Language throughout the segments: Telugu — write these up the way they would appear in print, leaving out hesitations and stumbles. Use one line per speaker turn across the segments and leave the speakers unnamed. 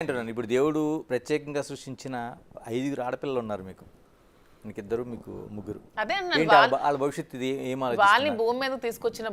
అంటున్నాను. ఇప్పుడు దేవుడు ప్రత్యేకంగా సృష్టించిన 5 ఆడపిల్లలు ఉన్నారు మీకు. మీకిద్దరు, మీకు ముగ్గురు.
అదే అన్నాను
ఏంటి వాళ్ళ భవిష్యత్తు ఇది ఏం
వాళ్ళని
ఆలోచిస్తున్నారు?
భూమి మీద తీసుకొచ్చిన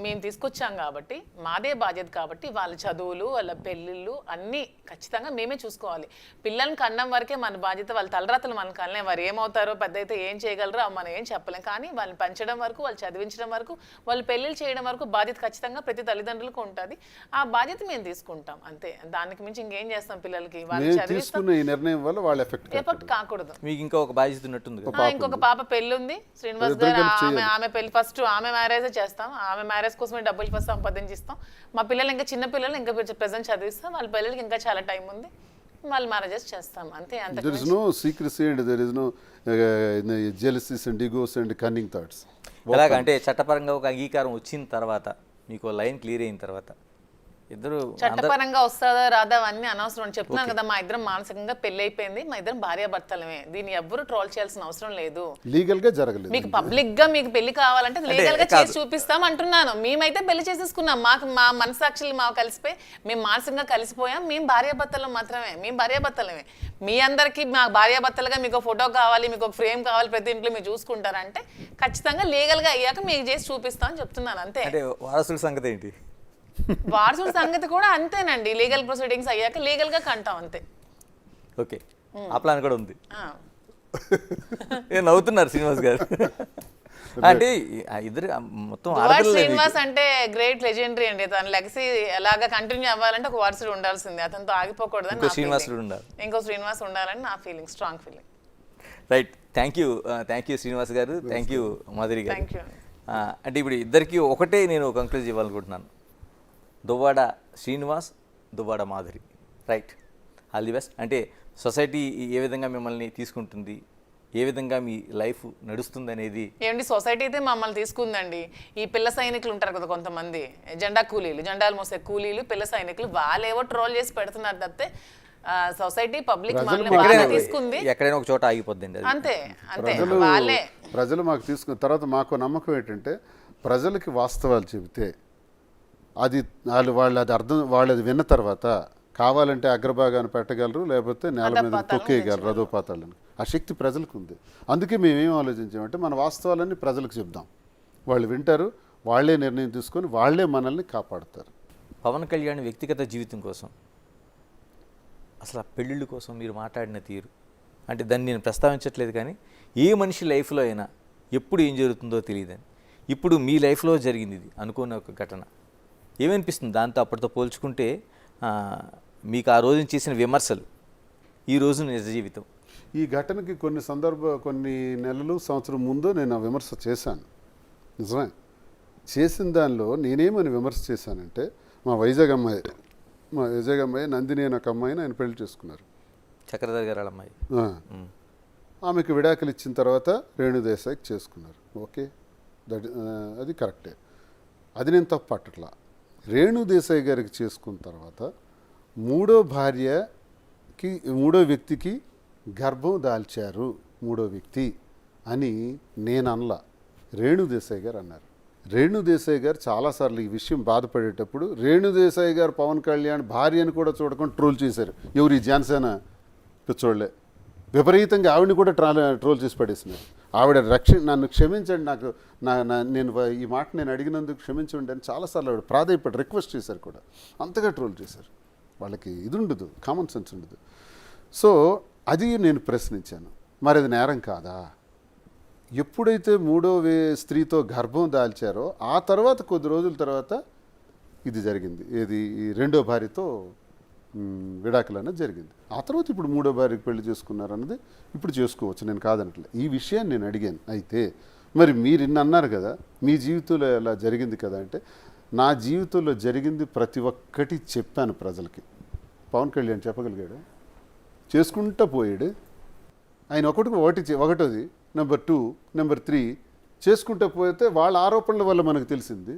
మేము తీసుకొచ్చాం కాబట్టి మాదే బాధ్యత కాబట్టి వాళ్ళ చదువులు వాళ్ళ పెళ్ళిళ్ళు అన్నీ ఖచ్చితంగా మేమే చూసుకోవాలి. పిల్లల్ని కన్నం వరకే మన బాధ్యత. వాళ్ళ తలరాతలు మన కనలేం. వారు ఏమవుతారో పెద్ద అయితే ఏం చేయగలరో మనం ఏం చెప్పలేం. కానీ వాళ్ళని పెంచడం వరకు, వాళ్ళు చదివించడం వరకు, వాళ్ళు పెళ్ళిళ్ళు చేయడం వరకు బాధ్యత ఖచ్చితంగా ప్రతి తల్లిదండ్రులకు ఉంటుంది. ఆ బాధ్యత మేము తీసుకుంటాం అంతే. దానికి మించి ఇంకేం చేస్తాం పిల్లలకి? వాళ్ళు చదివిస్తాం.
ఈ నిర్ణయం వల్ల వాళ్ళ
ఎఫెక్ట్ కాకూడదు.
మీకు ఇంకా ఒక బాధ్యత ఉన్నట్టుంది.
ఇంకొక పాప పెళ్లి ఉంది, శ్రీనివాస్ గారు. ఆమె పెళ్లి ఫస్ట్ ఆమె మ్యారేజ్ చేస్తాం. ఆమె మ్యారేజ్ కోసమే డబ్బులు ఫస్ట్ సంపాదించిస్తాం. మా పిల్లలు ఇంకా చిన్న పిల్లలు ఇంకా ప్రెసెంట్ చదివిస్తాం. వాళ్ళ పిల్లలకి ఇంకా చాలా టైం ఉంది, వాళ్ళు మ్యారేజెస్ చేస్తాం అంతే. అంత
there is no secrecy and there is no jealousies and egos and cunning thoughts.
ఎలాగంటే చట్టపరంగా ఒక అంగీకారం వచ్చిన తర్వాత, మీకు లైన్ క్లియర్ అయిన తర్వాత ఇద్దరు
చట్టపరంగా వస్తుందా రాదా అవన్నీ అనవసరం. చెప్తున్నాను కదా, మా ఇద్దరం మానసికంగా పెళ్లి అయిపోయింది, మా ఇద్దరం భార్యాభర్తలమే. దీన్ని ఎవ్వరు ట్రోల్ చేయాల్సిన అవసరం లేదు.
లీగల్ గా జరగలేదు.
మీకు పబ్లిక్ గా మీకు పెళ్లి కావాలంటే లీగల్ గా చేసి చూపిస్తాం అంటున్నాను. మేమైతే పెళ్లి చేసేసుకున్నాం. మాకు మా మనసాక్షులు మాకు కలిసిపోయి మేము మానసికంగా కలిసిపోయాం. మేము భార్యాభర్తలు మాత్రమే, మేము భార్యాభర్తలమే. మీ అందరికి మా భార్యాభర్తలుగా మీకు ఫోటో కావాలి, మీకు ఒక ఫ్రేమ్ కావాలి, ప్రతి ఇంట్లో మీరు చూసుకుంటారంటే ఖచ్చితంగా లీగల్ గా అయ్యాక మీకు చేసి చూపిస్తాం అని చెప్తున్నాను అంతే.
అంటే వారసుల సంగతి ఏంటి?
వారసుల సంగతి కూడా అంతేనండి. లీగల్ ప్రొసీడింగ్స్ అయ్యాక లీగల్ గా కంటాం అంతే.
ఓకే, ఆ ప్లాన్ కూడా ఉంది. నవ్వుతున్నారు శ్రీనివాస్ గారు. అంటే ఇద్దరు మొత్తం
శ్రీనివాస్ అంటే గ్రేట్ లెజెండరీ అండి. తన లెగసీ ఎలాగా కంటిన్యూ అవ్వాలంటే ఒక వారసుడు ఉండాల్సిందే. అతనితో ఆగిపోకూడదని ఇంకో శ్రీనివాస్ ఉండాలని నా feeling, strong feeling.
Right, thank you Srinivas గారు, థ్యాంక్ యూ మాధురి గారు.
Thank you.
అంటే ఇప్పుడు ఇద్దరికి ఒకటే నేను కంక్లూజ్ ఇవ్వాలనుకుంటున్నాను. Duvvada Srinivas, Duvvada Madhuri. Right, all the best. అంటే సొసైటీ ఏ విధంగా మిమ్మల్ని తీసుకుంటుంది, ఏ విధంగా మీ లైఫ్ నడుస్తుంది అనేది.
ఏమండి, సొసైటీ అయితే మమ్మల్ని తీసుకుందండి. ఈ పిల్ల సైనికులు ఉంటారు కదా కొంతమంది, జెండా కూలీలు, జెండాలు మోసే కూలీలు, పిల్ల సైనికులు, వాళ్ళేవో ట్రోల్ చేసి పెడుతున్నారు తప్పితే సొసైటీ పబ్లిక్ తీసుకుంది.
ఎక్కడైనా ఒక చోట ఆగిపోద్దండి
అంతే అంతే. వాళ్ళే
ప్రజలు మాకు తీసుకున్న తర్వాత మాకు నమ్మకం ఏంటంటే, ప్రజలకి వాస్తవాలు చెబితే అది వాళ్ళు అది విన్న తర్వాత కావాలంటే అగ్రభాగాన్ని పెట్టగలరు, లేకపోతే నేల మీద తొక్కేయగలరు, రథోపాతాలను. ఆ శక్తి ప్రజలకు ఉంది. అందుకే మేమేం ఆలోచించామంటే, మన వాస్తవాలన్నీ ప్రజలకు చెప్దాం, వాళ్ళు వింటారు, వాళ్లే నిర్ణయం తీసుకొని వాళ్లే మనల్ని కాపాడుతారు.
పవన్ కళ్యాణ్ వ్యక్తిగత జీవితం కోసం, అసలు ఆ పెళ్ళిళ్ళ కోసం మీరు మాట్లాడిన తీరు, అంటే దాన్ని నేను ప్రస్తావించట్లేదు, కానీ ఏ మనిషి లైఫ్లో అయినా ఎప్పుడు ఏం జరుగుతుందో తెలియదని. ఇప్పుడు మీ లైఫ్లో జరిగింది ఇది అనుకున్న ఒక ఘటన. ఏమనిపిస్తుంది దాంతో అప్పటితో పోల్చుకుంటే? మీకు ఆ రోజున చేసిన విమర్శలు, ఈ రోజు నిజ జీవితం.
ఈ ఘటనకి కొన్ని నెలలు, సంవత్సరం ముందు నేను ఆ విమర్శ చేశాను. నిజమే, చేసిన దానిలో నేనేమని విమర్శ చేశానంటే, మా వైజాగ్ అమ్మాయి నందిని అనే ఒక అమ్మాయిని ఆయన పెళ్లి చేసుకున్నారు,
చక్రధర్ గారు అమ్మాయి.
ఆమెకు విడాకులు ఇచ్చిన తర్వాత రేణుదేశాయికి చేసుకున్నారు. ఓకే, అది కరెక్టే, అది నేను తప్పు పట్టట్లా. రేణుదేశాయి గారికి చేసుకున్న తర్వాత మూడో వ్యక్తికి గర్భం దాల్చారు మూడో వ్యక్తి అని నేను అనలా, రేణుదేశాయి గారు అన్నారు. రేణుదేశాయి గారు చాలాసార్లు ఈ విషయం బాధపడేటప్పుడు రేణుదేశాయి గారు పవన్ కళ్యాణ్ భార్యను కూడా చూడకుండా ట్రోల్ చేశారు. ఎవరు? ఈ జనసేన పిచ్చోళ్లే విపరీతంగా ఆవిడని కూడా ట్రోల్ చేసి పడేసినారు. ఆవిడ నన్ను క్షమించండి, నేను ఈ మాట నేను అడిగినందుకు క్షమించండి అని చాలాసార్లు ఆవిడ ప్రాధాయపడి రిక్వెస్ట్ చేశారు కూడా. అంతగా ట్రోల్ చేశారు. వాళ్ళకి ఇది ఉండదు, కామన్ సెన్స్ ఉండదు. సో అది నేను ప్రశ్నించాను, మరి అది నేరం కాదా? ఎప్పుడైతే మూడో స్త్రీతో గర్భం దాల్చారో ఆ తర్వాత కొద్ది రోజుల తర్వాత ఇది జరిగింది. ఈ రెండో భార్యతో విడాకులు అనేది జరిగింది. ఆ తర్వాత ఇప్పుడు మూడో భార్యకి పెళ్లి చేసుకున్నారు అన్నది ఇప్పుడు చేసుకోవచ్చు, నేను కాదనట్లే. ఈ విషయాన్ని నేను అడిగాను. అయితే మరి మీరు ఇన్ని అన్నారు కదా, మీ జీవితంలో ఎలా జరిగింది కదా అంటే, నా జీవితంలో జరిగింది ప్రతి ఒక్కటి చెప్పాను ప్రజలకి. పవన్ కళ్యాణ్ చెప్పగలిగాడు, చేసుకుంటూ పోయాడు. ఆయన ఒకటోది, నెంబర్ 2, నెంబర్ 3 చేసుకుంటూ పోతే వాళ్ళ ఆరోపణల వల్ల మనకు తెలిసింది,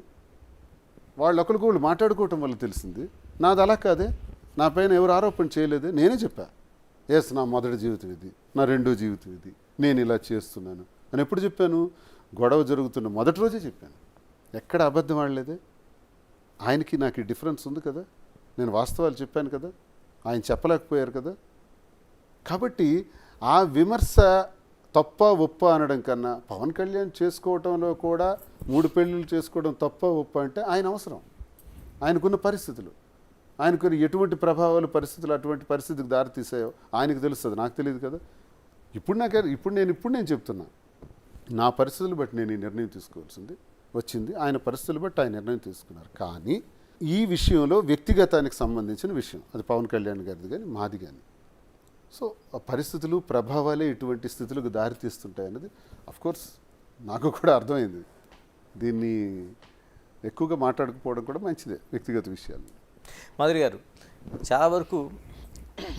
వాళ్ళు ఒకరికొకళ్ళు మాట్లాడుకోవటం వల్ల తెలిసింది. నాది అలా కాదే, నా పైన ఎవరు ఆరోపణ చేయలేదు, నేనే చెప్పా. నా మొదటి జీవితం ఇది, నా రెండో జీవితం ఇది, నేను ఇలా చేస్తున్నాను అని ఎప్పుడు చెప్పాను? గొడవ జరుగుతున్న మొదటి రోజే చెప్పాను. ఎక్కడ అబద్ధం ఆడలేదే. ఆయనకి నాకు డిఫరెన్స్ ఉంది కదా, నేను వాస్తవాలు చెప్పాను కదా. ఆయన చెప్పలేకపోయారు కదా. కాబట్టి ఆ విమర్శ తప్ప ఒప్ప అనడం కన్నా పవన్ కళ్యాణ్ చేసుకోవటంలో కూడా 3 పెళ్ళిళ్ళు చేసుకోవడం తప్ప ఒప్ప అంటే ఆయన అవసరం, ఆయనకున్న పరిస్థితులు, ఆయనకున్న ఎటువంటి ప్రభావాలు పరిస్థితులు అటువంటి పరిస్థితికి దారితీసాయో ఆయనకు తెలుస్తుంది, నాకు తెలియదు కదా. ఇప్పుడు నేను చెప్తున్నా, నా పరిస్థితులు బట్టి నేను ఈ నిర్ణయం తీసుకోవాల్సింది వచ్చింది, ఆయన పరిస్థితులు బట్టి ఆయన నిర్ణయం తీసుకున్నారు. కానీ ఈ విషయంలో వ్యక్తిగతానికి సంబంధించిన విషయం, అది పవన్ కళ్యాణ్ గారిది కానీ మాది కానీ. సో ఆ పరిస్థితులు ప్రభావాలే ఇటువంటి స్థితులకు దారితీస్తుంటాయి అన్నది అఫ్కోర్స్ నాకు కూడా అర్థమైంది. దీన్ని ఎక్కువగా మాట్లాడకపోవడం కూడా మంచిదే వ్యక్తిగత విషయాలు.
మాధురి గారు, చాలా వరకు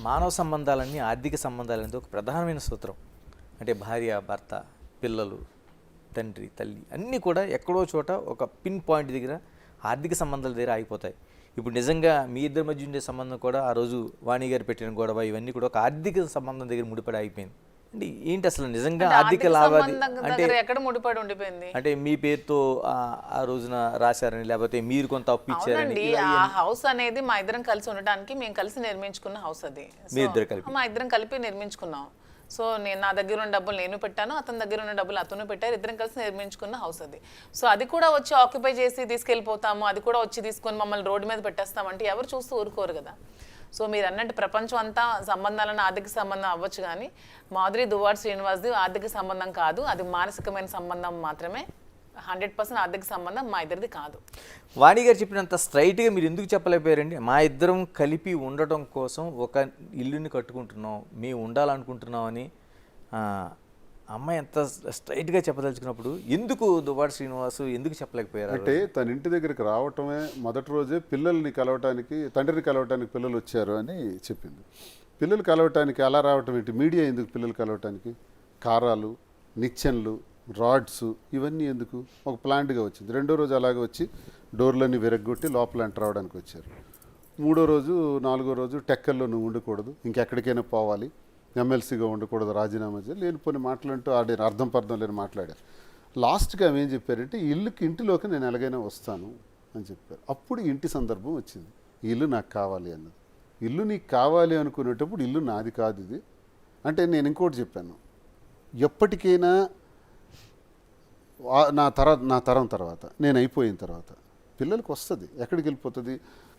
మానవ సంబంధాలన్నీ ఆర్థిక సంబంధాలు అనేది ఒక ప్రధానమైన సూత్రం. అంటే భార్య, భర్త, పిల్లలు, తండ్రి, తల్లి అన్నీ కూడా ఎక్కడో చోట ఒక పిన్ పాయింట్ దగ్గర ఆర్థిక సంబంధాల దగ్గర ఆగిపోతాయి. ఇప్పుడు నిజంగా మీ ఇద్దరి మధ్య ఉండే సంబంధం కూడా ఆ రోజు వాణి గారు పెట్టిన గొడవ ఇవన్నీ కూడా ఒక ఆర్థిక సంబంధం దగ్గర ముడిపడి ఆగిపోయింది. అంటే ఏంటి అసలు నిజంగా ఆర్థిక లావాదేవీ అంటే
ఎక్కడ ముడిపడి ఉండిపోయింది?
అంటే మీ పేరుతో ఆ రోజున రాశారని, లేకపోతే మీరు కొంత అప్పు ఇచ్చారని?
ఆ హౌస్ అనేది మా ఇద్దరం కలిసి ఉండడానికి మేము కలిసి నిర్మించుకున్న హౌస్ అది.
మీ ఇద్దరు కలిపి?
మా ఇద్దరం కలిపి నిర్మించుకున్నాం. సో నా దగ్గర ఉన్న డబ్బులు నేను పెట్టాను, అతని దగ్గర ఉన్న డబ్బులు అతను పెట్టారు, ఇద్దరం కలిసి నిర్మించుకున్న హౌస్ అది. సో అది కూడా వచ్చి ఆక్యుపై చేసి తీసుకెళ్ళిపోతాము, అది కూడా వచ్చి తీసుకొని మమ్మల్ని రోడ్డు మీద పెట్టేస్తామంటే ఎవరు చూస్తూ ఊరుకోరు కదా. సో మీరు అన్నట్టు ప్రపంచం అంతా సంబంధాలను ఆర్థిక సంబంధం అవ్వచ్చు, కానీ మాధురి దువ్వాడ శ్రీనివాస్ది ఆర్థిక సంబంధం కాదు, అది మానసికమైన సంబంధం మాత్రమే. 100% ఆర్థిక సంబంధం మా ఇద్దరిది కాదు.
వాణి గారు చెప్పినంత స్ట్రైట్గా మీరు ఎందుకు చెప్పలేకపోయారండి? మా ఇద్దరం కలిపి ఉండటం కోసం ఒక ఇల్లుని కట్టుకుంటున్నాం, మేము ఉండాలనుకుంటున్నాం అని అమ్మాయి ఎంత స్ట్రైట్గా చెప్పదలుచుకున్నప్పుడు ఎందుకు దువ్వాడ శ్రీనివాసు ఎందుకు చెప్పలేకపోయారు?
అంటే తన ఇంటి దగ్గరికి రావటమే మొదటి రోజే పిల్లల్ని కలవటానికి, తండ్రిని కలవటానికి పిల్లలు వచ్చారు అని చెప్పింది. పిల్లలు కలవటానికి అలా రావటం ఏంటి? మీడియా ఎందుకు పిల్లలు కలవటానికి? కారాలు, నిచ్చెన్లు, రాడ్స్ ఇవన్నీ ఎందుకు? ఒక ప్లాంట్గా వచ్చింది. రెండో రోజు అలాగే వచ్చి డోర్లన్నీ విరగ్గొట్టి లోపల ఎంటర్ అవడానికి వచ్చారు. మూడో రోజు, నాలుగో రోజు టెక్కల్లో నువ్వు ఉండకూడదు, ఇంకెక్కడికైనా పోవాలి, ఎమ్మెల్సీగా ఉండకూడదు, రాజీనామా చేయాలి, లేనిపోని మాటలంటూ ఆడే అర్థం పర్థం లేని మాట్లాడారు. లాస్ట్గా ఆమె ఏం చెప్పారంటే, ఇంటిలోకి నేను ఎలాగైనా వస్తాను అని చెప్పారు. అప్పుడు ఇంటి సందర్భం వచ్చింది. ఈ ఇల్లు నాకు కావాలి అన్నది. ఇల్లు నీకు కావాలి అనుకునేటప్పుడు ఇల్లు నాది కాదు ఇది అంటే. నేను ఇంకోటి చెప్పాను, ఎప్పటికైనా నా తరం తర్వాత నేను అయిపోయిన తర్వాత పిల్లలకు వస్తుంది, ఎక్కడికి వెళ్ళిపోతుంది.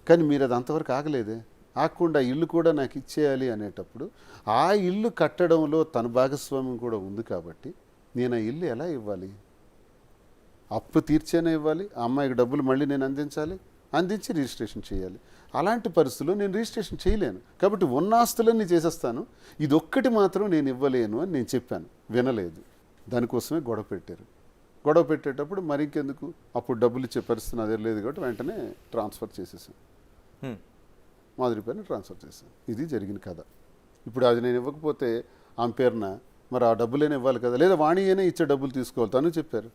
కానీ మీరు అది అంతవరకు ఆగలేదే, ఆగకుండా ఇల్లు కూడా నాకు ఇచ్చేయాలి అనేటప్పుడు ఆ ఇల్లు కట్టడంలో తన భాగస్వామ్యం కూడా ఉంది. కాబట్టి నేను ఆ ఇల్లు ఎలా ఇవ్వాలి? అప్పు తీర్చేనే ఇవ్వాలి, ఆ అమ్మాయికి డబ్బులు మళ్ళీ నేను అందించి రిజిస్ట్రేషన్ చేయాలి. అలాంటి పరిస్థితుల్లో నేను రిజిస్ట్రేషన్ చేయలేను. కాబట్టి ఉన్న ఆస్తులన్నీ చేసేస్తాను, ఇది ఒక్కటి మాత్రం నేను ఇవ్వలేను అని నేను చెప్పాను. వినలేదు. దానికోసమే గొడవ పెట్టారు. గొడవ పెట్టేటప్పుడు మరి ఇంకెందుకు, అప్పుడు డబ్బులు ఇచ్చే పరిస్థితి అదే లేదు కాబట్టి వెంటనే ట్రాన్స్ఫర్ చేసేసాను, మాధురి పేరుని ట్రాన్స్ఫర్ చేశాను. ఇది జరిగిన కథ. ఇప్పుడు అది నేను ఇవ్వకపోతే ఆమె పేరున మరి ఆ డబ్బులైనా ఇవ్వాలి కదా, లేదా వాణి అయినా ఇచ్చే డబ్బులు తీసుకోవాలి. తను చెప్పారు,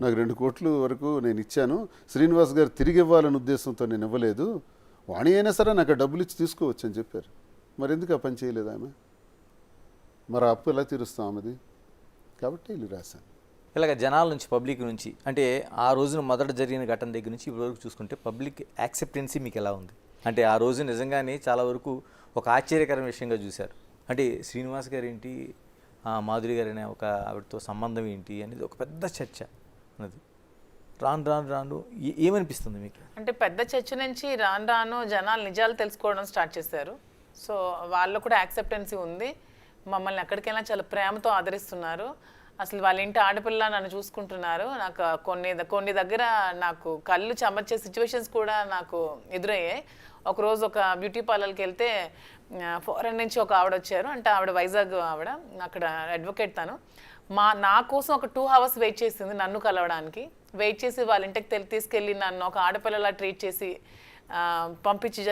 నాకు 2 కోట్ల వరకు నేను ఇచ్చాను, శ్రీనివాస్ గారు తిరిగి ఇవ్వాలనే ఉద్దేశంతో నేను ఇవ్వలేదు, వాణి అయినా సరే నాకు డబ్బులు ఇచ్చి తీసుకోవచ్చు అని చెప్పారు. మరి ఎందుకు ఆ పని చేయలేదు ఆమె? మరి అప్పు ఎలా తీరుస్తాం ఆమెది? కాబట్టి ఇల్లు రాశాను.
ఇలాగ జనాల నుంచి, పబ్లిక్ నుంచి, అంటే ఆ రోజున మొదట జరిగిన ఘటన దగ్గర నుంచి ఇప్పటివరకు చూసుకుంటే పబ్లిక్ యాక్సెప్టెన్సీ మీకు ఎలా ఉంది? అంటే ఆ రోజు నిజంగానే చాలా వరకు ఒక ఆశ్చర్యకరమైన విషయంగా చూశారు. అంటే శ్రీనివాస్ గారు ఏంటి, మాధురి గారు అనే ఒక ఆవిడతో సంబంధం ఏంటి అనేది ఒక పెద్ద చర్చ అన్నది. రాను ఏమనిపిస్తుంది మీకు?
అంటే పెద్ద చర్చ నుంచి రాను జనాలు నిజాలు తెలుసుకోవడం స్టార్ట్ చేశారు. సో వాళ్ళు కూడా యాక్సెప్టెన్సీ ఉంది, మమ్మల్ని ఎక్కడికైనా చాలా ప్రేమతో ఆదరిస్తున్నారు. అసలు వాళ్ళ ఇంటి ఆడపిల్ల నన్ను చూసుకుంటున్నారు. నాకు కొన్ని దగ్గర నాకు కళ్ళు చెమర్చే సిచ్యువేషన్స్ కూడా నాకు ఎదురయ్యాయి. ఒకరోజు ఒక బ్యూటీ పార్లర్కి వెళ్తే ఫారెన్ నుంచి ఒక ఆవిడ వచ్చారు. అంటే ఆవిడ వైజాగ్ ఆవిడ, అక్కడ అడ్వకేట్ తను. నా కోసం ఒక 2 hours వెయిట్ చేసింది నన్ను కలవడానికి. వెయిట్ చేసి వాళ్ళ ఇంటికి తీసుకెళ్ళి నన్ను ఒక ఆడపిల్లలా ట్రీట్ చేసి పంపించి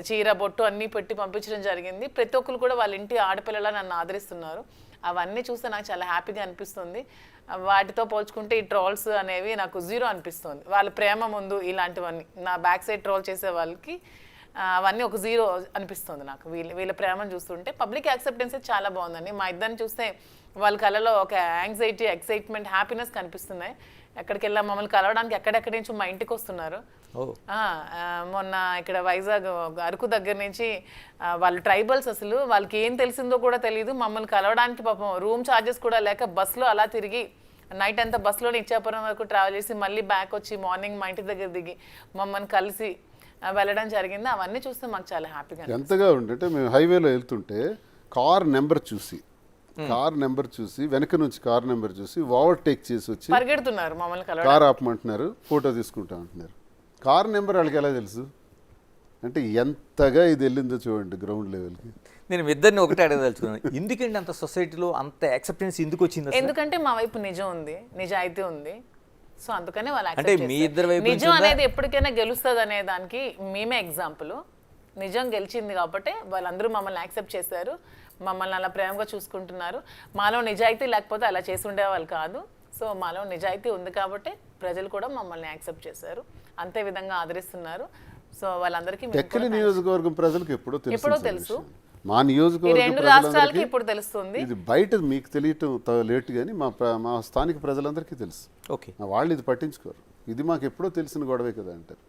చీర బొట్టు అన్నీ పెట్టి పంపించడం జరిగింది. ప్రతి ఒక్కరు కూడా వాళ్ళ ఇంటి ఆడపిల్లలా నన్ను ఆదరిస్తున్నారు. అవన్నీ చూస్తే నాకు చాలా హ్యాపీగా అనిపిస్తుంది. వాటితో పోల్చుకుంటే ఈ ట్రోల్స్ అనేవి నాకు 0 అనిపిస్తుంది. వాళ్ళ ప్రేమ ముందు ఇలాంటివన్నీ నా బ్యాక్ సైడ్ ట్రోల్ చేసే వాళ్ళకి అవన్నీ ఒక 0 అనిపిస్తుంది నాకు. వీళ్ళ ప్రేమను చూస్తుంటే పబ్లిక్ యాక్సెప్టెన్స్ చాలా బాగుందండి. మా ఇద్దరిని చూస్తే వాళ్ళ కళలో ఒక యాంగ్జైటీ, ఎక్సైట్మెంట్, హ్యాపీనెస్ కనిపిస్తున్నాయి. ఎక్కడికి వెళ్ళా మమ్మల్ని కలవడానికి ఎక్కడెక్కడి నుంచి మా ఇంటికి వస్తున్నారు.
ఓ
మొన్న ఇక్కడ వైజాగ్ అరకు దగ్గర నుంచి వాళ్ళు ట్రైబల్స్, అసలు వాళ్ళకి ఏం తెలిసిందో కూడా తెలియదు. మమ్మల్ని కలవడానికి పాపం రూమ్ ఛార్జెస్ కూడా లేక బస్సులో అలా తిరిగి నైట్ అంతా బస్సులోనే ఇచ్చాపురం వరకు ట్రావెల్ చేసి మళ్ళీ బ్యాక్ వచ్చి మార్నింగ్ మా ఇంటి దగ్గర దిగి మమ్మల్ని కలిసి వెళ్ళడం జరిగింది. అవన్నీ చూస్తే మాకు చాలా హ్యాపీగా
ఎంతగా ఉండంటే మేము హైవేలో వెళ్తుంటే కార్ నెంబర్ చూసి వెనక నుంచి కార్ నెంబర్ చూసి ఓవర్టేక్ చేసి వచ్చి
పరిగెడుతున్నారు మమ్మల్ని కలవడం.
కార్ ఆపమంటున్నారు, ఫోటో తీసుకుంటా అంటున్నారు. కార్ నెంబర్ వాళ్ళకి ఎలా తెలుసు అంటే ఎంతగా ఇది వెళ్ళిందో చూడండి గ్రౌండ్ లెవెల్కి.
నేను మీ ఇద్దరిని ఒకటే అడగదలుచుకున్నాను, ఎందుకంటే అంత సొసైటీలో అంత యాక్సెప్టెన్స్ ఎందుకు వచ్చింది అసలు?
ఎందుకంటే మా వైపు నిజం ఉంది, నిజాయితీ ఉంది. సో అందుకనే వాళ్ళు
అంటే
accept
మీ
చేస్తారు.
ఇద్దరి వైపు
నిజం అనేది ఎప్పటికైనా గెలుస్తుంది అనే దానికి మేమే ఎగ్జాంపుల్. నిజం గెలిచింది కాబట్టి వాళ్ళందరూ మమ్మల్ని యాక్సెప్ట్ చేశారు, మమ్మల్ని అలా ప్రేమగా చూసుకుంటున్నారు. మాలో నిజాయితీ లేకపోతే అలా చేసి ఉండేవాళ్ళు కాదు. సో మాలో నిజాయితీ ఉంది కాబట్టి ప్రజలు కూడా మమ్మల్ని యాక్సెప్ట్ చేశారు, అంతే విధంగా ఆదరిస్తున్నారు. సో వాళ్ళందరికీ మేము
టెక్కలి నియోజకవర్గం ప్రజలకు ఎప్పుడో
ఎప్పుడో
తెలుసు
తెలుసు.
మా
ఈ
నియోజకవర్గం
రెండు రాష్ట్రాలకి
ప్రజలందరికీ
ఇప్పుడు తెలుస్తుంది.
ఇది బయట మీకు తెలియటం లేట్ కానీ మా స్థానిక ప్రజలందరికీ తెలుసు.
ఓకే,
వాళ్ళు ఇది పట్టించుకోరు, ఇది మాకు ఎప్పుడో తెలిసిన గొడవే కదా అంటారు.